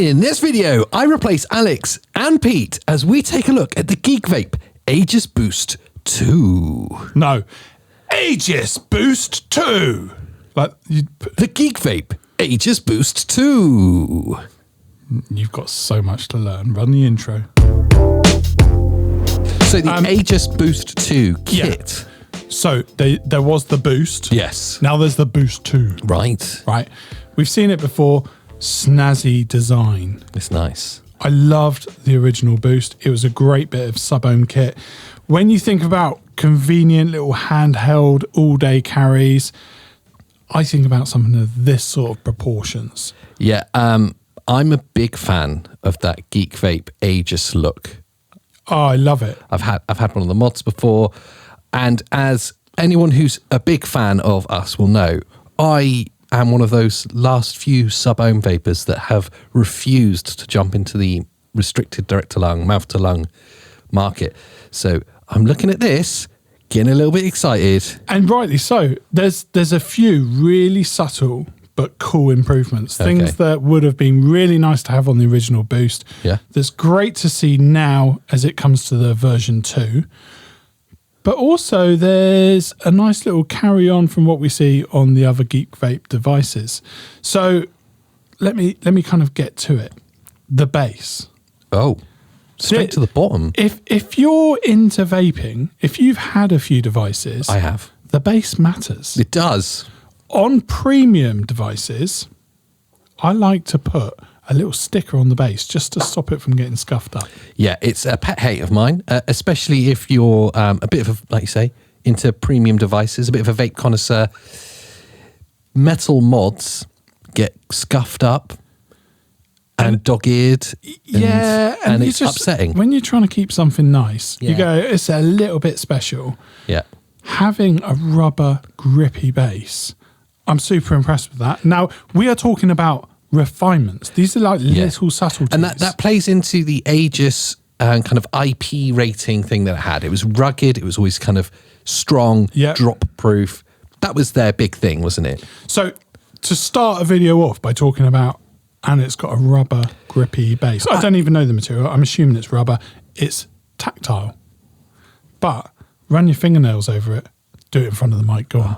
In this video, I replace Alex and Pete as we take a look at the GeekVape Aegis Boost 2. No, Aegis Boost 2. The GeekVape Aegis Boost 2. You've got so much to learn. Run the intro. So the Aegis Boost 2 kit. Yeah. So there was the Boost. Yes. Now there's the Boost 2. Right. Right. We've seen it before. Snazzy design. It's nice. I loved the original Boost. It was a great bit of sub-ohm kit. When you think about convenient little handheld all-day carries, I think about something of this sort of proportions. Yeah, I'm a big fan of that GeekVape Aegis look. Oh, I love it. I've had one of the mods before, and as anyone who's a big fan of us will know, I am one of those last few sub-ohm vapors that have refused to jump into the restricted direct-to-lung, mouth-to-lung market. So I'm looking at this, getting a little bit excited. And rightly so. There's a few really subtle but cool improvements. Okay. Things that would have been really nice to have on the original Boost. Yeah. That's great to see now as it comes to the version 2. But also there's a nice little carry on from what we see on the other GeekVape devices. So let me kind of get to it. The bass. Oh, straight to the bottom. If you're into vaping, if you've had a few devices, I have. the bass matters. It does. On premium devices, I like to put a little sticker on the bass just to stop it from getting scuffed up. Yeah, it's a pet hate of mine, especially if you're a bit of, like you say, into premium devices, a bit of a vape connoisseur. Metal mods get scuffed up and dog-eared. And it's just upsetting. When you're trying to keep something nice, Yeah. you go, it's a little bit special. Yeah. Having a rubber grippy bass, I'm super impressed with that. Now, we are talking about refinements. These are like little subtleties. And that plays into the Aegis kind of IP rating thing that it had. It was rugged. It was always kind of strong, drop proof. That was their big thing, wasn't it? So to start a video off by talking about, and it's got a rubber grippy base. I don't even know the material. I'm assuming it's rubber. It's tactile. But run your fingernails over it. Do it in front of the mic. Go on.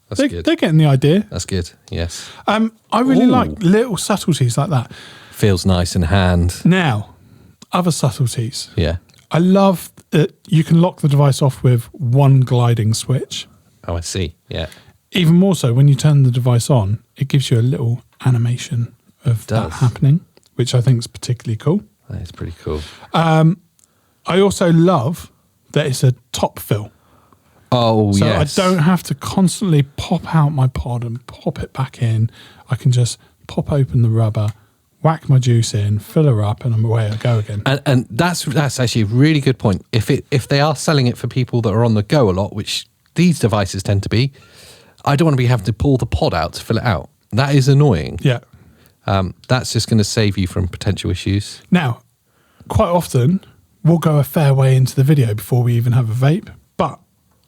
That's good. They're getting the idea. That's good, yes. I really like little subtleties like that. Feels nice in hand. Now, other subtleties. Yeah. I love that you can lock the device off with one gliding switch. Oh, I see. Yeah. Even more so, when you turn the device on, it gives you a little animation of that happening, which I think is particularly cool. That is pretty cool. I also love that it's a top fill. Oh, so yes. I don't have to constantly pop out my pod and pop it back in. I can just pop open the rubber, whack my juice in, fill her up, and away I go again. And that's actually a really good point. If they are selling it for people that are on the go a lot, which these devices tend to be, I don't want to be having to pull the pod out to fill it out. That is annoying. Yeah. That's just going to save you from potential issues. Now, quite often, we'll go a fair way into the video before we even have a vape, but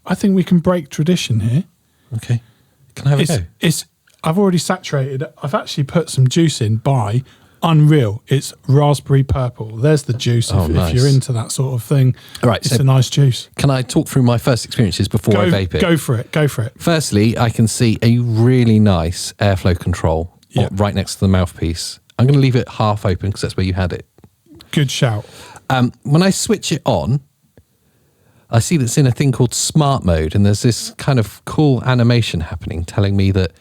I think we can break tradition here. Okay. Can I have a go? I've already saturated it. I've actually put some juice in by Unreal. It's raspberry purple. There's the juice if you're into that sort of thing. All right, it's a nice juice. Can I talk through my first experiences before I vape it? Go for it. Go for it. Firstly, I can see a really nice airflow control right next to the mouthpiece. I'm going to leave it half open because that's where you had it. Good shout. When I switch it on, I see that's in a thing called smart mode, and there's this kind of cool animation happening telling me that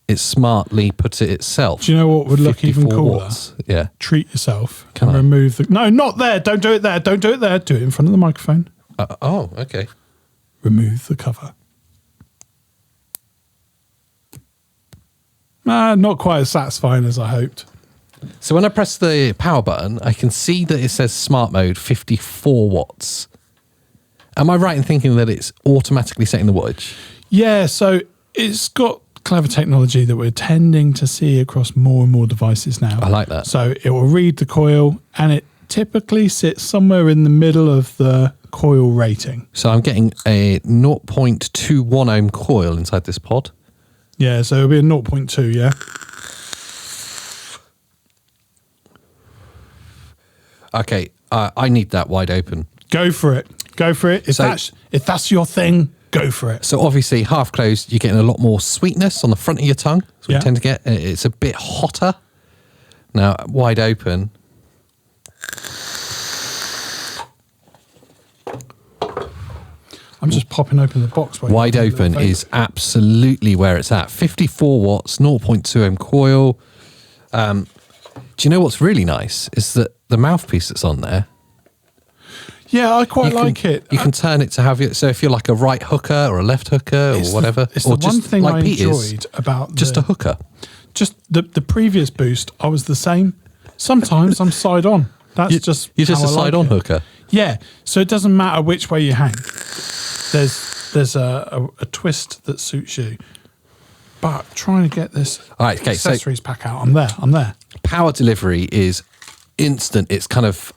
it smartly puts it itself. Do you know what would look even cooler? Watts. Yeah. Treat yourself and remove the... No, not there. Don't do it there. Don't do it there. Do it in front of the microphone. Oh, okay. Remove the cover. Not quite as satisfying as I hoped. So when I press the power button, I can see that it says smart mode 54 watts. Am I right in thinking that it's automatically setting the wattage? Yeah, so it's got clever technology that we're tending to see across more and more devices now. I like that. So it will read the coil, and it typically sits somewhere in the middle of the coil rating. So I'm getting a 0.21 ohm coil inside this pod. Yeah, so it'll be a 0.2, yeah? Okay, I need that wide open. Go for it. Go for it. If that's your thing, go for it. So obviously, half closed, you're getting a lot more sweetness on the front of your tongue. That's what you tend to get. It's a bit hotter. Now, wide open. I'm just popping open the box. Wide open is absolutely where it's at. 54 watts, 0.2 ohm coil. Do you know what's really nice is that the mouthpiece that's on there. Yeah, I quite like it. You can turn it to have it. So if you're like a right hooker or a left hooker or whatever, It's or the one thing like I Pete enjoyed about just a hooker. Just the previous boost, I was the same. Sometimes I'm side on. That's You're just a side on hooker. Yeah, so it doesn't matter which way you hang. There's a twist that suits you. But trying to get this accessories pack out, I'm there. Power delivery is instant. It's kind of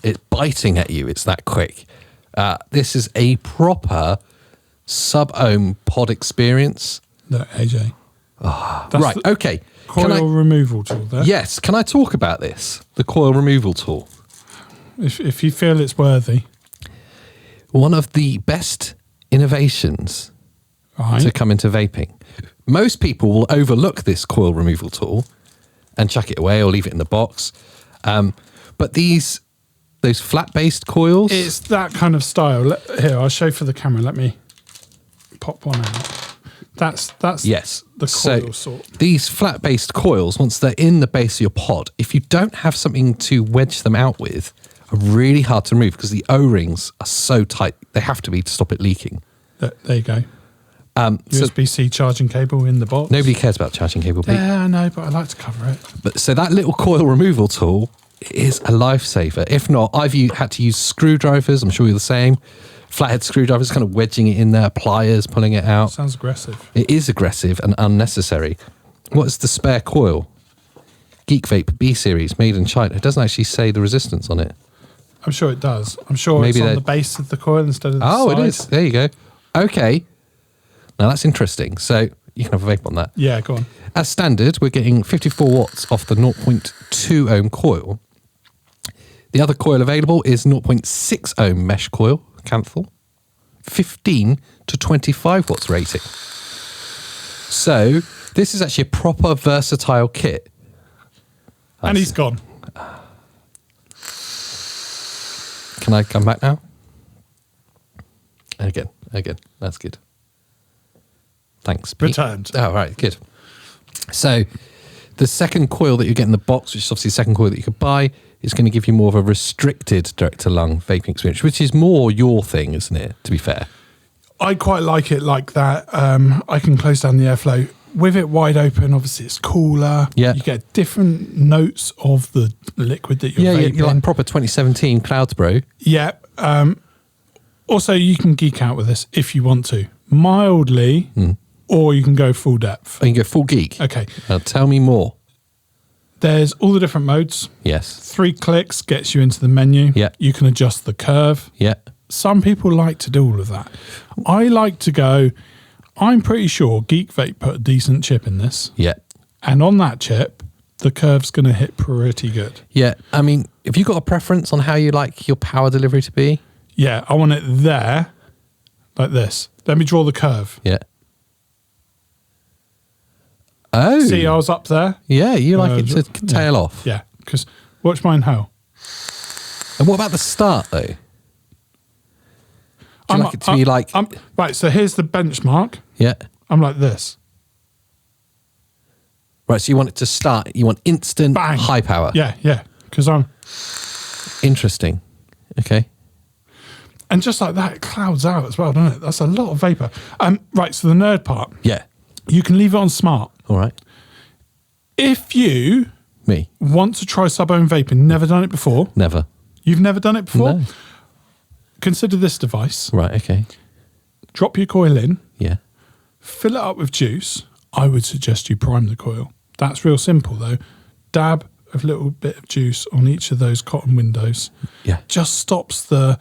it's biting at you. It's that quick. This is a proper sub-ohm pod experience. Look, AJ. Right. Okay. Coil removal tool there. Yes. Can I talk about this? The coil removal tool. If you feel it's worthy. One of the best innovations to come into vaping. Most people will overlook this coil removal tool and chuck it away or leave it in the box. But those flat-based coils... It's that kind of style. Here, I'll show for the camera. Let me pop one out. That's yes. the coil sort. These flat-based coils, once they're in the base of your pod, if you don't have something to wedge them out with, are really hard to remove because the O-rings are so tight. They have to be to stop it leaking. There you go. USB-C charging cable in the box. Nobody cares about charging cable, Pete. Yeah, I know, but I like to cover it. But so that little coil removal tool is a lifesaver. If not, I've had to use screwdrivers. I'm sure you're the same. Flathead screwdrivers, kind of wedging it in there, pliers, pulling it out. Sounds aggressive. It is aggressive and unnecessary. What is the spare coil? GeekVape B series, made in China. It doesn't actually say the resistance on it. I'm sure it does. I'm sure maybe it's on the base of the coil instead of the side. It is. There you go. Okay. Now that's interesting. So you can have a vape on that. Yeah, go on. As standard, we're getting 54 watts off the 0.2 ohm coil. The other coil available is 0.6 ohm mesh coil, Canthal. 15 to 25 watts rating. So this is actually a proper versatile kit. And he's gone. Can I come back now? Again. That's good. Thanks, Pete. Returned. Oh, right, good. So the second coil that you get in the box, which is obviously the second coil that you could buy, is going to give you more of a restricted direct-to-lung vaping experience, which is more your thing, isn't it, to be fair? I quite like it like that. I can close down the airflow. With it wide open, obviously it's cooler. Yeah. You get different notes of the liquid that you're vaping. You're like proper 2017 Clouds Bro. Yeah. Also, you can geek out with this if you want to. Mildly, or you can go full depth. Oh, you can go full geek? Okay. Now tell me more. There's all the different modes. Yes. 3 clicks gets you into the menu. Yeah. You can adjust the curve. Yeah. Some people like to do all of that. I like to go... I'm pretty sure GeekVape put a decent chip in this. Yeah. And on that chip, the curve's going to hit pretty good. Yeah. I mean, have you got a preference on how you like your power delivery to be? Yeah. I want it there, like this. Let me draw the curve. Yeah. Oh. See, I was up there. Yeah, you like it to tail off. Yeah, because watch mine how. And what about the start, though? Do you like it to be like... right, so here's the benchmark. Yeah. I'm like this. Right, so you want it to start, you want instant Bang. High power. Yeah, because I'm... Interesting. Okay. And just like that, it clouds out as well, doesn't it? That's a lot of vapor. Right, so the nerd part. Yeah. You can leave it on smart. All right. If you want to try sub-ohm vaping, never done it before. Never. You've never done it before? No. Consider this device. Right, okay. Drop your coil in. Yeah. Fill it up with juice. I would suggest you prime the coil. That's real simple, though. Dab a little bit of juice on each of those cotton windows. Yeah. Just stops the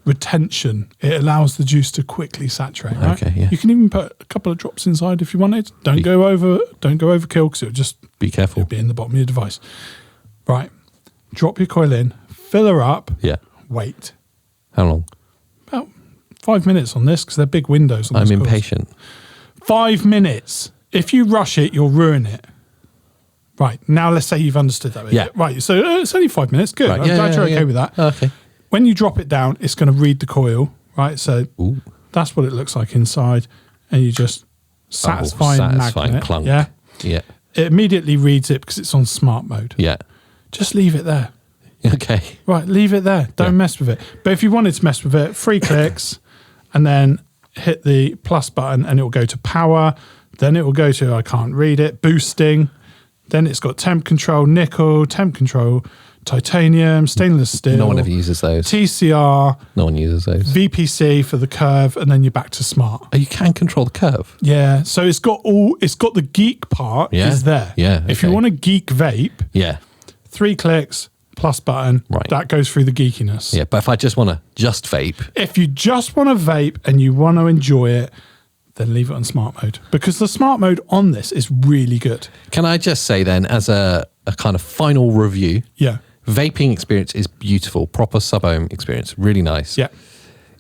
retention. It allows the juice to quickly saturate. Right? Okay, yeah. You can even put a couple of drops inside if you wanted. Don't go overkill because it'll just Be careful. be in the bottom of your device. Right. Drop your coil in, fill her up, Yeah. wait. How long? About 5 minutes on this because they're big windows. On I'm those coils. impatient. 5 minutes. If you rush it, you'll ruin it. Right. Now let's say you've understood that bit. Yeah. Right. So it's only 5 minutes. Good. Right. I'm glad you're okay yeah. with that. Okay. When you drop it down, it's going to read the coil. Right. So Ooh. that's what it looks like inside. And you just satisfying magnet. clunk. Yeah. Yeah. It immediately reads it because it's on smart mode. Yeah. Just leave it there. Okay. Right, leave it there. Don't mess with it. But if you wanted to mess with it, 3 clicks and then hit the plus button and it will go to power. Then it will go to, I can't read it, boosting. Then it's got temp control, nickel, temp control, titanium, stainless steel. No one ever uses those. TCR, No one uses those. VPC for the curve, and then you're back to smart. Oh, you can control the curve. Yeah, so it's got the geek part Yeah. is there. Yeah, If you okay. want a geek vape, Yeah. 3 clicks, plus button, Right. that goes through the geekiness. Yeah. But if I just want to just vape, If you just want to vape and you want to enjoy it, then leave it on smart mode because the smart mode on this is really good. can I just say then, as a kind of final review, Yeah. vaping experience is beautiful. Proper sub-ohm experience. Really nice. Yeah.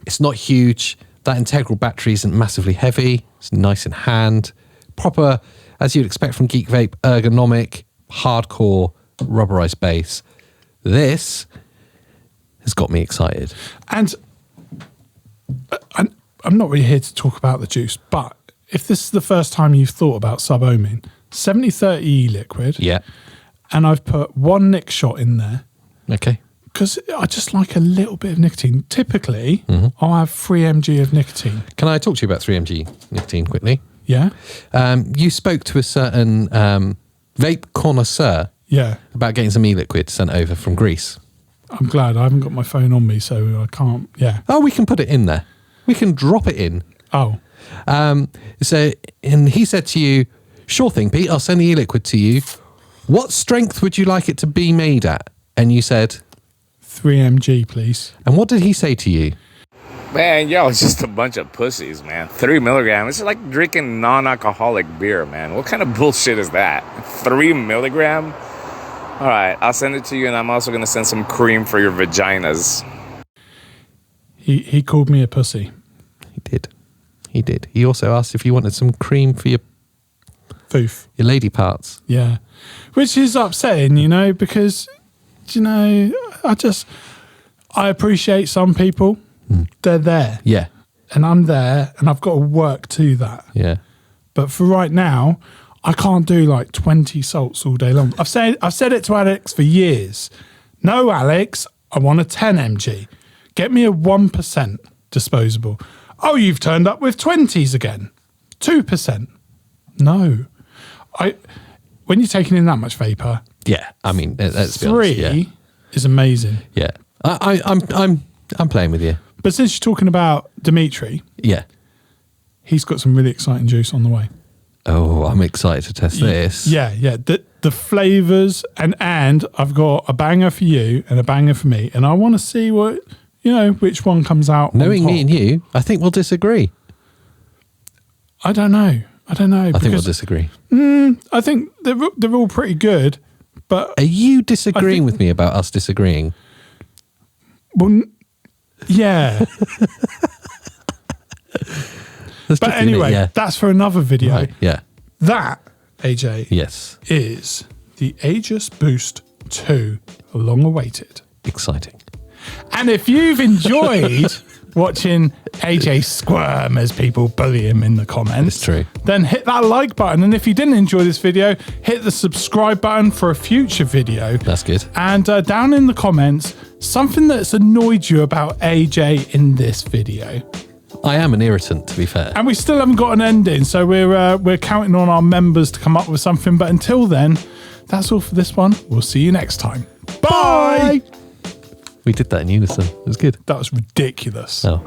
It's not huge. That integral battery isn't massively heavy. It's nice in hand. Proper, as you'd expect from Geek Vape, ergonomic, hardcore, rubberized base. This has got me excited. And I'm not really here to talk about the juice, but if this is the first time you've thought about sub-ohming, 70-30 liquid, Yeah. and I've put 1 nic shot in there Okay. because I just like a little bit of nicotine. Typically, I'll have 3 mg of nicotine. Can I talk to you about 3mg nicotine quickly? Yeah? You spoke to a certain vape connoisseur Yeah. about getting some e-liquid sent over from Greece. I'm glad I haven't got my phone on me, so I can't. Yeah. Oh, we can put it in there. We can drop it in. Oh, So, and he said to you, sure thing, Pete, I'll send the e-liquid to you. What strength would you like it to be made at? And you said, 3 mg, please. and what did he say to you? Man, y'all is just a bunch of pussies, man. 3 milligrams. It's like drinking non-alcoholic beer, man. What kind of bullshit is that? 3 milligram? All right, I'll send it to you, and I'm also going to send some cream for your vaginas. He called me a pussy. He did. He did. He also asked if you wanted some cream for your Foof. lady parts. Yeah. Which is upsetting, because, I appreciate some people. They're there. Yeah. And I'm there, and I've got to work to that. Yeah. But for right now, I can't do like 20 salts all day long. I've said it to Alex for years. No, Alex, I want a 10 mg. Get me a 1% disposable. Oh, you've turned up with 20s again. 2%. No. When you're taking in that much vapor, Yeah. I mean, let's be 3 honest. is amazing. Yeah. I'm playing with you. But since you're talking about Dimitri, Yeah. he's got some really exciting juice on the way. Oh, I'm excited to test this. Yeah. The flavours and I've got a banger for you and a banger for me, and I want to see which one comes out. Knowing on me top. and you, I think we'll disagree. I don't know. I think we'll disagree. I think they're all pretty good, but Are you disagreeing with me about us disagreeing? well, yeah. Let's But just admit, anyway, yeah. that's for another video. Right, yeah. That, AJ, Yes. is the Aegis Boost 2, long awaited. Exciting. And if you've enjoyed watching AJ squirm as people bully him in the comments, It's true. then hit that like button. And if you didn't enjoy this video, hit the subscribe button for a future video. That's good. And down in the comments, something that's annoyed you about AJ in this video. I am an irritant, to be fair. And we still haven't got an ending, so we're counting on our members to come up with something. But until then, that's all for this one. We'll see you next time. Bye! We did that in unison. It was good. That was ridiculous. Oh.